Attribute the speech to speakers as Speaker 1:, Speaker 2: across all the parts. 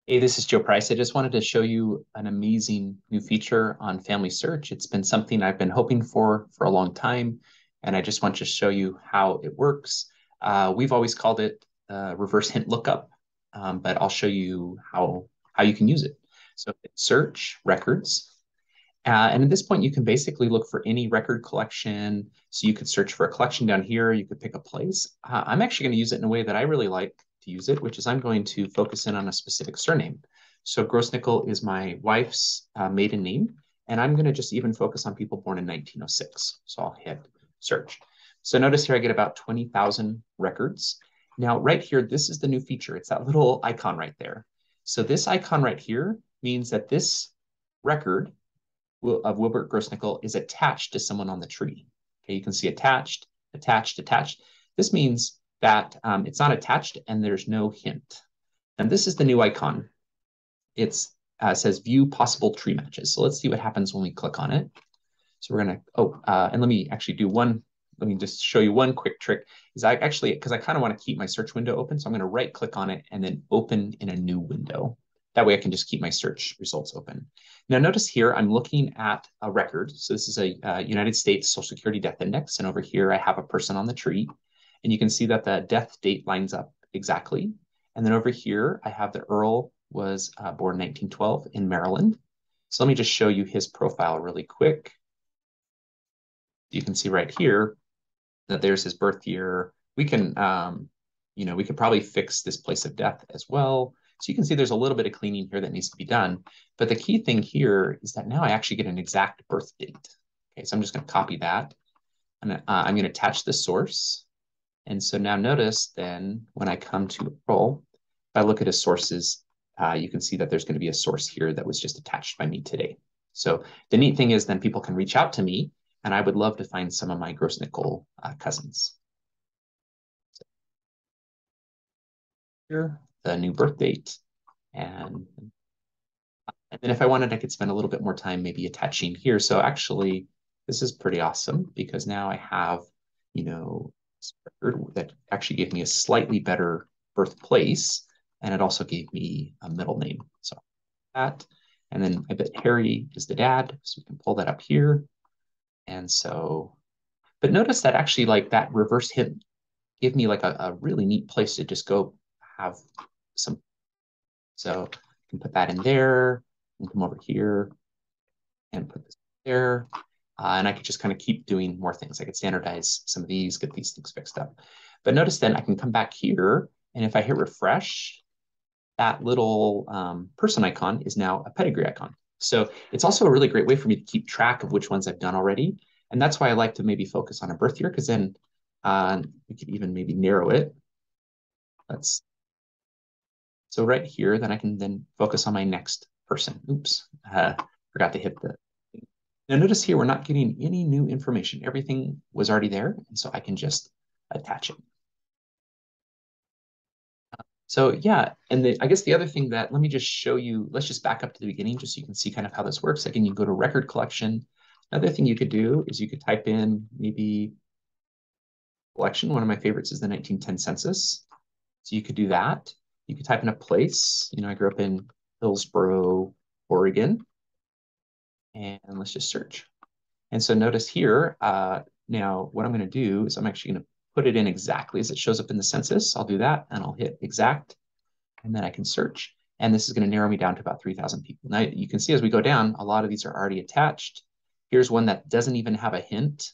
Speaker 1: Hey, this is Joe Price. I just wanted to show you an amazing new feature on Family Search. It's been something I've been hoping for a long time, and I just want to show you how it works. We've always called it reverse hint lookup, but I'll show you how you can use it. So search records, and at this point, you can basically look for any record collection. So you could search for a collection down here. You could pick a place. I'm actually going to use it in a way that I really like to use it, which is I'm going to focus in on a specific surname. So Grossnickel is my wife's maiden name, and I'm going to just even focus on people born in 1906. So I'll hit search. So notice here I get about 20,000 records. Now, right here, this is the new feature. It's that little icon right there. So this icon right here means that this record of Wilbert Grossnickel is attached to someone on the tree. Okay, you can see attached, attached, attached. This means that it's not attached and there's no hint. And this is the new icon. It says view possible tree matches. So let's see what happens when we click on it. So we're gonna, and let me actually do one, let me just show you one quick trick. Is I actually, because I kind of want to keep my search window open, so I'm gonna right click on it and then open in a new window. That way I can just keep my search results open. Now notice here, I'm looking at a record. So this is a United States Social Security Death Index. And over here, I have a person on the tree. And you can see that the death date lines up exactly. And then over here, I have the Earl was born 1912 in Maryland. So let me just show you his profile really quick. You can see right here that there's his birth year. We can, we could probably fix this place of death as well. So you can see there's a little bit of cleaning here that needs to be done. But the key thing here is that now I actually get an exact birth date. Okay, so I'm just going to copy that. And I'm going to attach the source. And so now notice then when I come to Earl, if I look at his sources, you can see that there's going to be a source here that was just attached by me today. So the neat thing is then people can reach out to me, and I would love to find some of my Grossnickel cousins. So here, the new birth date, and and then if I wanted, I could spend a little bit more time maybe attaching here. So actually, this is pretty awesome because now I have, this record that actually gave me a slightly better birthplace, and it also gave me a middle name. So that, and then I bet Harry is the dad, so we can pull that up here. And so, but notice that actually like that reverse hint gave me like a really neat place to just go have some. So I can put that in there and come over here and put this there. And I could just kind of keep doing more things. I could standardize some of these, get these things fixed up. But notice then I can come back here, and if I hit refresh, that little person icon is now a pedigree icon. So it's also a really great way for me to keep track of which ones I've done already. And that's why I like to maybe focus on a birth year, because then we could even maybe narrow it. Let's So right here, then I can then focus on my next person. Oops, forgot to hit the. Now notice here, we're not getting any new information. Everything was already there, and so I can just attach it. So yeah, and I guess the other thing that, let me just show you, let's just back up to the beginning just so you can see kind of how this works. Again, you go to record collection. Another thing you could do is you could type in maybe collection. One of my favorites is the 1910 census. So you could do that. You could type in a place. I grew up in Hillsboro, Oregon. And let's just search. And so notice here, now what I'm going to do is I'm actually going to put it in exactly as it shows up in the census. I'll do that and I'll hit exact, and then I can search. And this is going to narrow me down to about 3,000 people. Now you can see as we go down, a lot of these are already attached. Here's one that doesn't even have a hint,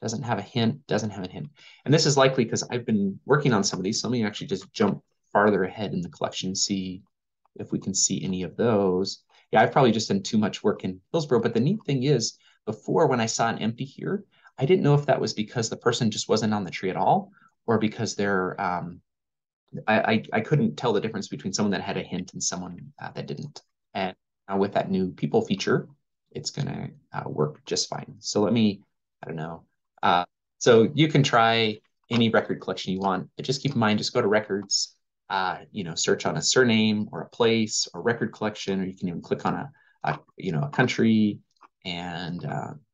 Speaker 1: doesn't have a hint, doesn't have a hint. And this is likely because I've been working on some of these. So let me actually just jump farther ahead in the collection, see if we can see any of those. Yeah, I've probably just done too much work in Hillsborough. But the neat thing is, before when I saw an empty here, I didn't know if that was because the person just wasn't on the tree at all, or because they're I couldn't tell the difference between someone that had a hint and someone that didn't. And with that new people feature, it's gonna work just fine. So let me, I don't know. So you can try any record collection you want, but just keep in mind, just go to records, search on a surname or a place or record collection, or you can even click on a country, and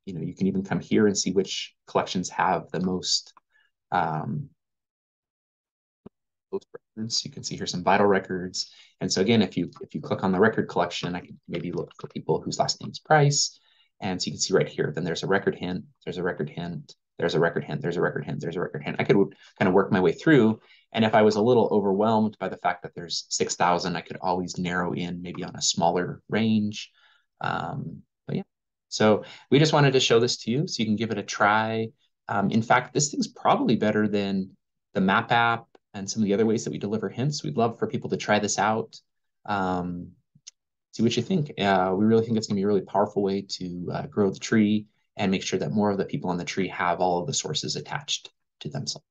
Speaker 1: you can even come here and see which collections have the most You can see here some vital records. And so again, if you click on the record collection, I can maybe look for people whose last name is Price. And so you can see right here, then there's a record hint, there's a record hint, there's a record hint, there's a record hint, there's a record hint. I could kind of work my way through. And if I was a little overwhelmed by the fact that there's 6,000, I could always narrow in maybe on a smaller range. But yeah, so we just wanted to show this to you so you can give it a try. In fact, this thing's probably better than the Map app and some of the other ways that we deliver hints. We'd love for people to try this out. Um, See what you think. We really think it's going to be a really powerful way to grow the tree and make sure that more of the people on the tree have all of the sources attached to themselves.